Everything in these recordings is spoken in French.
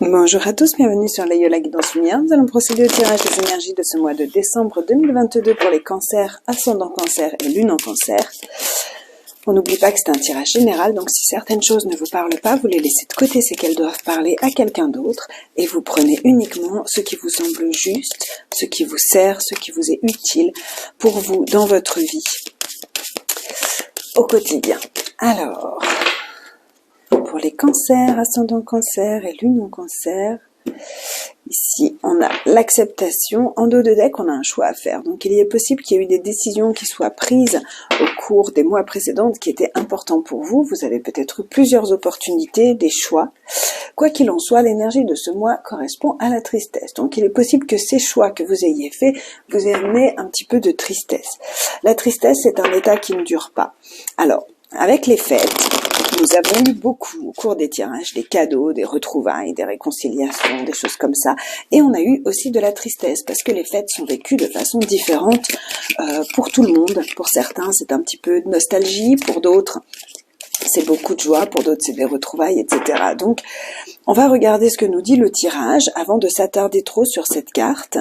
Bonjour à tous, bienvenue sur la Yola Guidance Lumière. Nous allons procéder au tirage des énergies de ce mois de décembre 2022 pour les cancers, ascendant cancer et lune en cancer. On n'oublie pas que c'est un tirage général, donc si certaines choses ne vous parlent pas, vous les laissez de côté, c'est qu'elles doivent parler à quelqu'un d'autre, et vous prenez uniquement ce qui vous semble juste, ce qui vous sert, ce qui vous est utile pour vous dans votre vie au quotidien. Alors, pour les cancers, ascendant cancer et lune en cancer, ici on a l'acceptation. En dos de deck, on a un choix à faire. Donc il est possible qu'il y ait eu des décisions qui soient prises au cours des mois précédents qui étaient importants pour vous. Vous avez peut-être eu plusieurs opportunités, des choix. Quoi qu'il en soit, l'énergie de ce mois correspond à la tristesse. Donc il est possible que ces choix que vous ayez faits vous aient amené un petit peu de tristesse. La tristesse, c'est un état qui ne dure pas. Alors, avec les fêtes, nous avons eu beaucoup au cours des tirages, des cadeaux, des retrouvailles, des réconciliations, des choses comme ça. Et on a eu aussi de la tristesse parce que les fêtes sont vécues de façon différente pour tout le monde. Pour certains, c'est un petit peu de nostalgie, pour d'autres, c'est beaucoup de joie, pour d'autres, c'est des retrouvailles, etc. Donc, on va regarder ce que nous dit le tirage avant de s'attarder trop sur cette carte.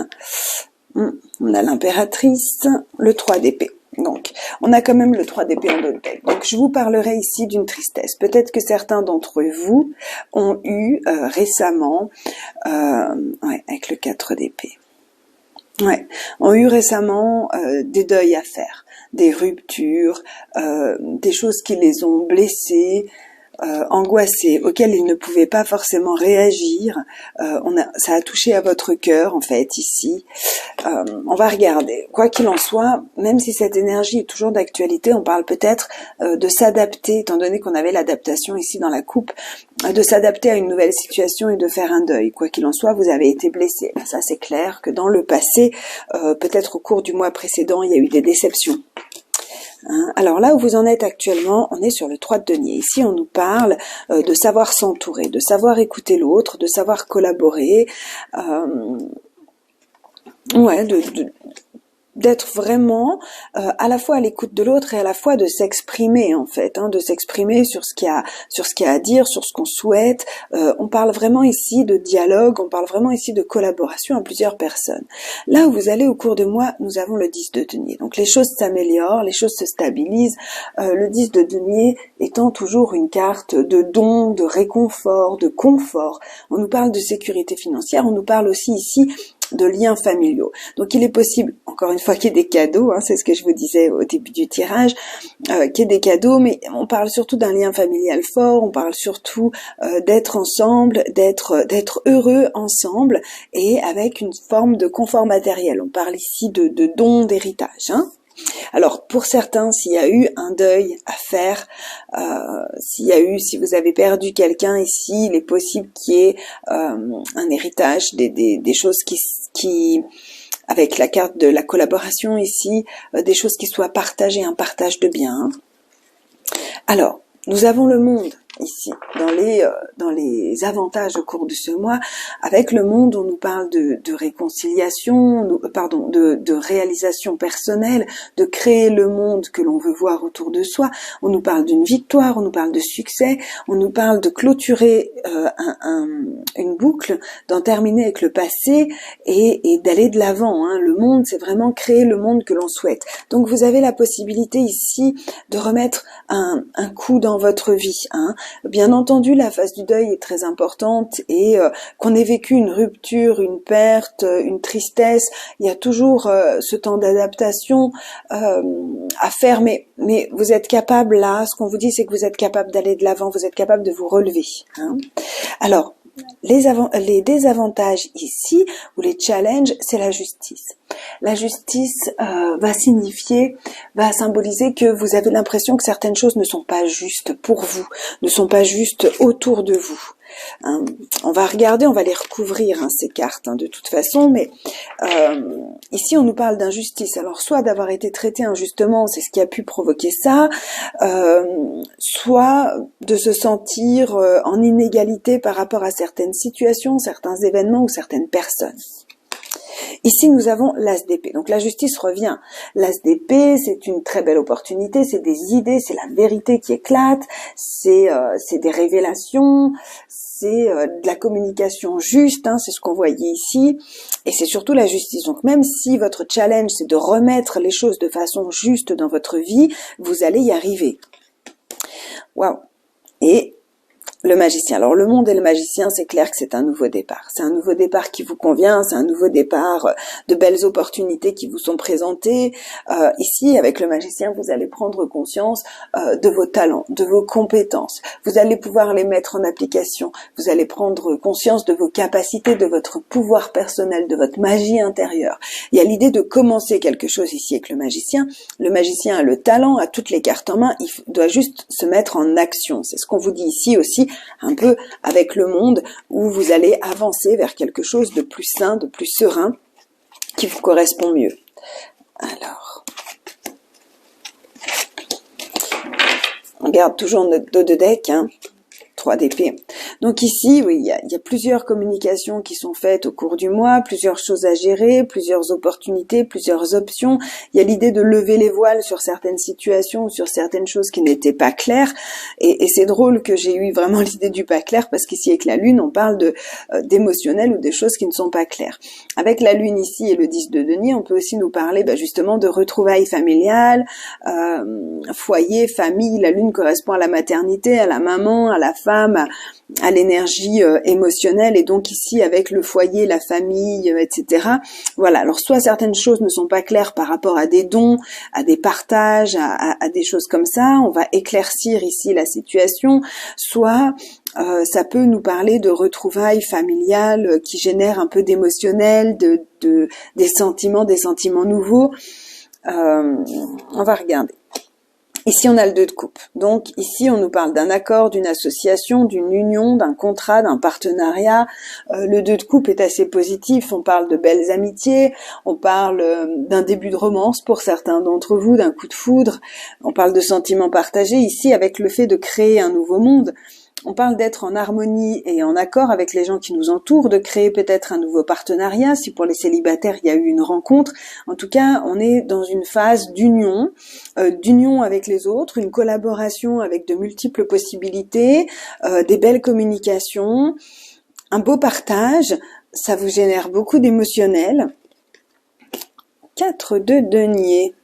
On a l'impératrice, le 3 d'épée. Donc, on a quand même le 3 d'épée en dos de deck. Donc, je vous parlerai ici d'une tristesse. Peut-être que certains d'entre vous ont eu récemment, avec le 4 d'épée, ont eu récemment des deuils à faire, des ruptures, des choses qui les ont blessés, angoissés, auxquels ils ne pouvaient pas forcément réagir. Ça a touché à votre cœur, en fait, ici. On va regarder. Quoi qu'il en soit, même si cette énergie est toujours d'actualité, on parle peut-être de s'adapter, étant donné qu'on avait l'adaptation ici dans la coupe, de s'adapter à une nouvelle situation et de faire un deuil. Quoi qu'il en soit, vous avez été blessé. Ça, c'est clair que dans le passé, peut-être au cours du mois précédent, il y a eu des déceptions. Alors là où vous en êtes actuellement, on est sur le 3 de denier. Ici, on nous parle de savoir s'entourer, de savoir écouter l'autre, de savoir collaborer, d'être vraiment à la fois à l'écoute de l'autre et à la fois de s'exprimer en fait, de s'exprimer sur ce qu'il y a à dire, sur ce qu'on souhaite. On parle vraiment ici de dialogue, on parle vraiment ici de collaboration à plusieurs personnes. Là où vous allez au cours de mois, nous avons le 10 de denier. Donc les choses s'améliorent, les choses se stabilisent. Le 10 de denier étant toujours une carte de don, de réconfort, de confort. On nous parle de sécurité financière, on nous parle aussi ici de liens familiaux. Donc il est possible, encore une fois, qu'il y ait des cadeaux, c'est ce que je vous disais au début du tirage, qu'il y ait des cadeaux, mais on parle surtout d'un lien familial fort, on parle surtout d'être ensemble, d'être heureux ensemble et avec une forme de confort matériel. On parle ici de dons, d'héritage. Alors, pour certains, s'il y a eu un deuil à faire, si vous avez perdu quelqu'un ici, il est possible qu'il y ait un héritage, des choses qui, avec la carte de la collaboration ici, des choses qui soient partagées, un partage de biens. Alors, nous avons le monde ici, dans les avantages au cours de ce mois. Avec le monde, on nous parle de réconciliation, de réalisation personnelle, de créer le monde que l'on veut voir autour de soi. On nous parle d'une victoire, on nous parle de succès, on nous parle de clôturer une boucle, d'en terminer avec le passé et d'aller de l'avant. Le monde, c'est vraiment créer le monde que l'on souhaite. Donc vous avez la possibilité ici de remettre un coup dans votre vie. Bien entendu, la phase du deuil est très importante et qu'on ait vécu une rupture, une perte, une tristesse, il y a toujours ce temps d'adaptation à faire, mais vous êtes capable là, ce qu'on vous dit c'est que vous êtes capable d'aller de l'avant, vous êtes capable de vous relever. Alors, les désavantages ici, ou les challenges, c'est la justice. La justice va symboliser que vous avez l'impression que certaines choses ne sont pas justes pour vous, ne sont pas justes autour de vous. On va regarder, on va les recouvrir ces cartes de toute façon, mais ici on nous parle d'injustice. Alors soit d'avoir été traité injustement, c'est ce qui a pu provoquer ça, soit de se sentir en inégalité par rapport à certaines situations, certains événements ou certaines personnes. Ici, nous avons l'as d'épée. Donc la justice revient. L'as d'épée, c'est une très belle opportunité, c'est des idées, c'est la vérité qui éclate, c'est des révélations, c'est de la communication juste, hein, c'est ce qu'on voyait ici, et c'est surtout la justice. Donc même si votre challenge, c'est de remettre les choses de façon juste dans votre vie, vous allez y arriver. Waouh! Et le magicien. Alors le monde et le magicien, c'est clair que c'est un nouveau départ. C'est un nouveau départ qui vous convient, c'est un nouveau départ de belles opportunités qui vous sont présentées. Ici, avec le magicien, vous allez prendre conscience de vos talents, de vos compétences. Vous allez pouvoir les mettre en application. Vous allez prendre conscience de vos capacités, de votre pouvoir personnel, de votre magie intérieure. Il y a l'idée de commencer quelque chose ici avec le magicien. Le magicien a le talent, a toutes les cartes en main, il doit juste se mettre en action. C'est ce qu'on vous dit ici aussi, un peu avec le monde, où vous allez avancer vers quelque chose de plus sain, de plus serein, qui vous correspond mieux. Alors, on garde toujours notre dos de deck, hein. 3 d'épée. Donc ici, oui, il y a plusieurs communications qui sont faites au cours du mois, plusieurs choses à gérer, plusieurs opportunités, plusieurs options. Il y a l'idée de lever les voiles sur certaines situations ou sur certaines choses qui n'étaient pas claires. Et c'est drôle que j'ai eu vraiment l'idée du pas clair, parce qu'ici avec la lune, on parle d'émotionnel ou des choses qui ne sont pas claires. Avec la lune ici et le 10 de denier, on peut aussi nous parler justement de retrouvailles familiales, foyer, famille. La lune correspond à la maternité, à la maman, à la femme, à l'énergie émotionnelle, et donc ici avec le foyer, la famille, etc. Voilà, alors soit certaines choses ne sont pas claires par rapport à des dons, à des partages, à des choses comme ça, on va éclaircir ici la situation, soit ça peut nous parler de retrouvailles familiales qui génèrent un peu d'émotionnel, des sentiments nouveaux. On va regarder. Ici, on a le 2 de coupe. Donc, ici, on nous parle d'un accord, d'une association, d'une union, d'un contrat, d'un partenariat. Le 2 de coupe est assez positif. On parle de belles amitiés. On parle d'un début de romance pour certains d'entre vous, d'un coup de foudre. On parle de sentiments partagés. Ici, avec le fait de créer un nouveau monde, on parle d'être en harmonie et en accord avec les gens qui nous entourent, de créer peut-être un nouveau partenariat. Si pour les célibataires, il y a eu une rencontre. En tout cas, on est dans une phase d'union avec les autres, une collaboration avec de multiples possibilités, des belles communications, un beau partage. Ça vous génère beaucoup d'émotionnel. 4 de denier.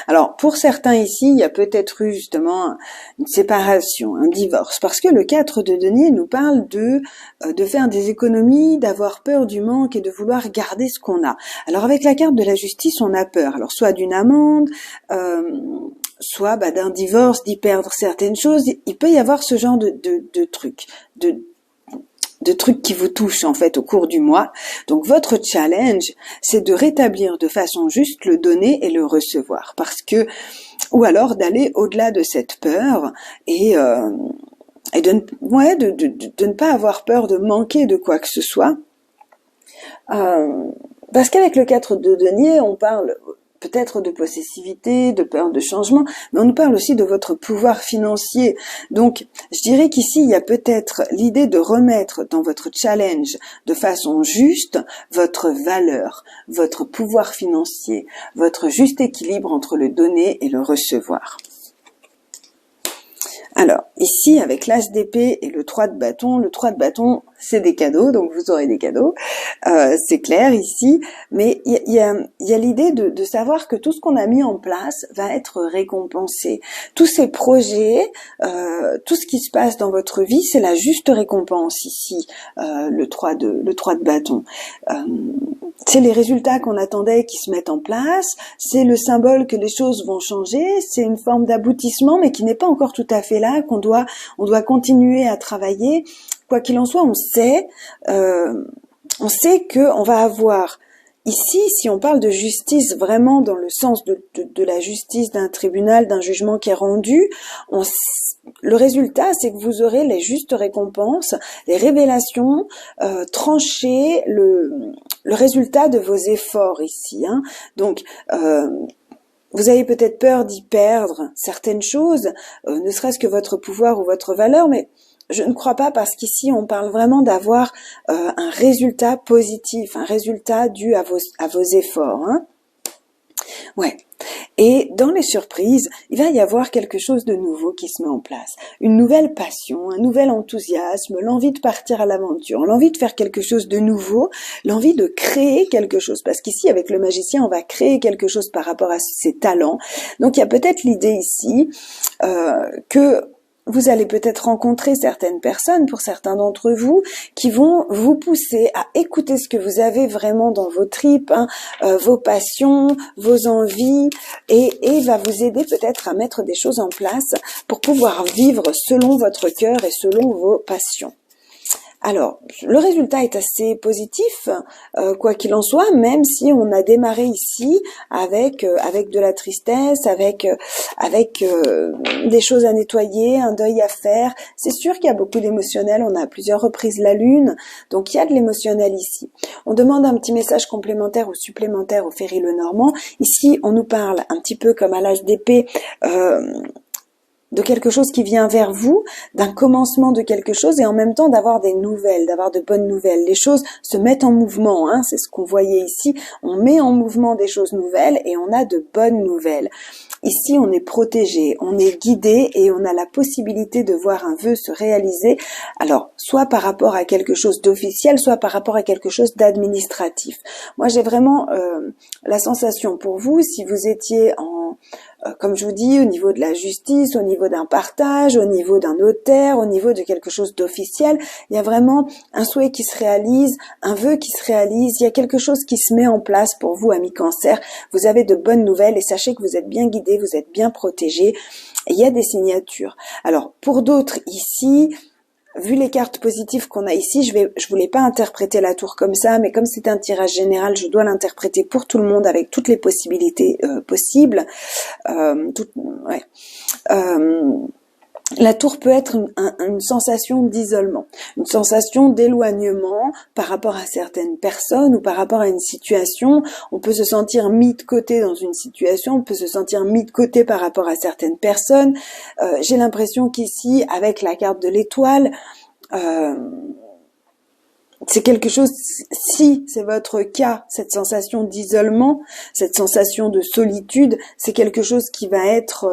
Alors, pour certains ici, il y a peut-être eu justement une séparation, un divorce, parce que le 4 de denier nous parle de faire des économies, d'avoir peur du manque et de vouloir garder ce qu'on a. Alors, avec la carte de la justice, on a peur. Alors, soit d'une amende, soit d'un divorce, d'y perdre certaines choses. Il peut y avoir ce genre de trucs, de trucs qui vous touchent en fait au cours du mois. Donc votre challenge, c'est de rétablir de façon juste le donner et le recevoir, parce que, ou alors d'aller au-delà de cette peur et de ne pas avoir peur de manquer de quoi que ce soit, parce qu'avec le 4 de denier, on parle peut-être de possessivité, de peur de changement, mais on nous parle aussi de votre pouvoir financier. Donc, je dirais qu'ici, il y a peut-être l'idée de remettre dans votre challenge de façon juste votre valeur, votre pouvoir financier, votre juste équilibre entre le donner et le recevoir. Alors, ici, avec l'as d'épée et le 3 de bâton, le 3 de bâton, c'est des cadeaux, donc vous aurez des cadeaux, c'est clair ici, mais il y a l'idée de savoir que tout ce qu'on a mis en place va être récompensé. Tous ces projets, tout ce qui se passe dans votre vie, c'est la juste récompense ici, le 3 de bâton. C'est les résultats qu'on attendait qui se mettent en place, c'est le symbole que les choses vont changer, c'est une forme d'aboutissement, mais qui n'est pas encore tout à fait là, on doit continuer à travailler. Quoi qu'il en soit, on sait que on va avoir ici, si on parle de justice vraiment dans le sens de la justice d'un tribunal, d'un jugement qui est rendu, le résultat, c'est que vous aurez les justes récompenses, les révélations tranchées, le résultat de vos efforts ici. Donc, vous avez peut-être peur d'y perdre certaines choses, ne serait-ce que votre pouvoir ou votre valeur, mais je ne crois pas, parce qu'ici on parle vraiment d'avoir un résultat positif, un résultat dû à vos efforts. Hein. Ouais. Et dans les surprises, il va y avoir quelque chose de nouveau qui se met en place. Une nouvelle passion, un nouvel enthousiasme, l'envie de partir à l'aventure, l'envie de faire quelque chose de nouveau, l'envie de créer quelque chose. Parce qu'ici, avec le magicien, on va créer quelque chose par rapport à ses talents. Donc, il y a peut-être l'idée ici que vous allez peut-être rencontrer certaines personnes, pour certains d'entre vous, qui vont vous pousser à écouter ce que vous avez vraiment dans vos tripes, hein, vos passions, vos envies, et va vous aider peut-être à mettre des choses en place pour pouvoir vivre selon votre cœur et selon vos passions. Alors, le résultat est assez positif, quoi qu'il en soit, même si on a démarré ici avec de la tristesse, avec des choses à nettoyer, un deuil à faire. C'est sûr qu'il y a beaucoup d'émotionnel, on a à plusieurs reprises la lune, donc il y a de l'émotionnel ici. On demande un petit message complémentaire ou supplémentaire au Ferry Lenormand. Ici, on nous parle un petit peu comme à l'âge d'épée, de quelque chose qui vient vers vous, d'un commencement de quelque chose, et en même temps d'avoir des nouvelles, d'avoir de bonnes nouvelles. Les choses se mettent en mouvement, hein, c'est ce qu'on voyait ici. On met en mouvement des choses nouvelles et on a de bonnes nouvelles. Ici, on est protégé, on est guidé et on a la possibilité de voir un vœu se réaliser. Alors, soit par rapport à quelque chose d'officiel, soit par rapport à quelque chose d'administratif. Moi, j'ai vraiment la sensation pour vous, si vous étiez comme je vous dis, au niveau de la justice, au niveau d'un partage, au niveau d'un notaire, au niveau de quelque chose d'officiel, il y a vraiment un souhait qui se réalise, un vœu qui se réalise, il y a quelque chose qui se met en place pour vous, amis Cancer. Vous avez de bonnes nouvelles et sachez que vous êtes bien guidés, vous êtes bien protégés. Il y a des signatures. Alors, pour d'autres ici, vu les cartes positives qu'on a ici, je voulais pas interpréter la tour comme ça, mais comme c'est un tirage général, je dois l'interpréter pour tout le monde avec toutes les possibilités possibles. La tour peut être une sensation d'isolement, une sensation d'éloignement par rapport à certaines personnes ou par rapport à une situation. On peut se sentir mis de côté dans une situation, on peut se sentir mis de côté par rapport à certaines personnes. J'ai l'impression qu'ici, avec la carte de l'étoile, c'est quelque chose, si c'est votre cas, cette sensation d'isolement, cette sensation de solitude, c'est quelque chose qui va être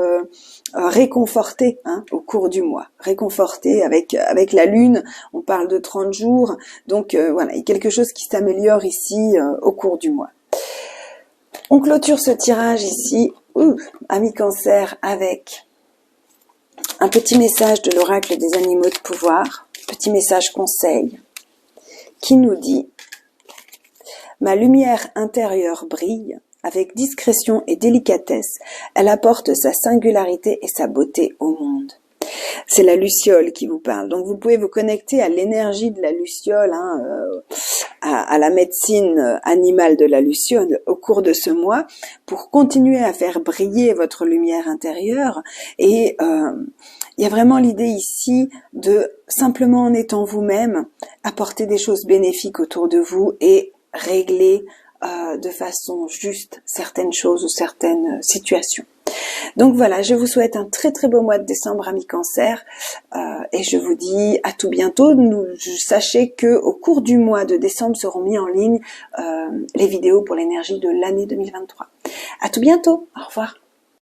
réconforté au cours du mois. Réconforté avec la lune, on parle de 30 jours, donc voilà, il y a quelque chose qui s'améliore ici au cours du mois. On clôture ce tirage ici, amis Cancer, avec un petit message de l'oracle des animaux de pouvoir, petit message conseil, qui nous dit « Ma lumière intérieure brille, avec discrétion et délicatesse, elle apporte sa singularité et sa beauté au monde. » C'est la luciole qui vous parle. Donc vous pouvez vous connecter à l'énergie de la luciole, à la médecine animale de la luciole au cours de ce mois pour continuer à faire briller votre lumière intérieure. Et il y a vraiment l'idée ici de simplement en étant vous-même, apporter des choses bénéfiques autour de vous et régler de façon juste certaines choses ou certaines situations. Donc voilà, je vous souhaite un très très beau mois de décembre, amis Cancer, et je vous dis à tout bientôt. Sachez que au cours du mois de décembre seront mis en ligne les vidéos pour l'énergie de l'année 2023. À tout bientôt, au revoir.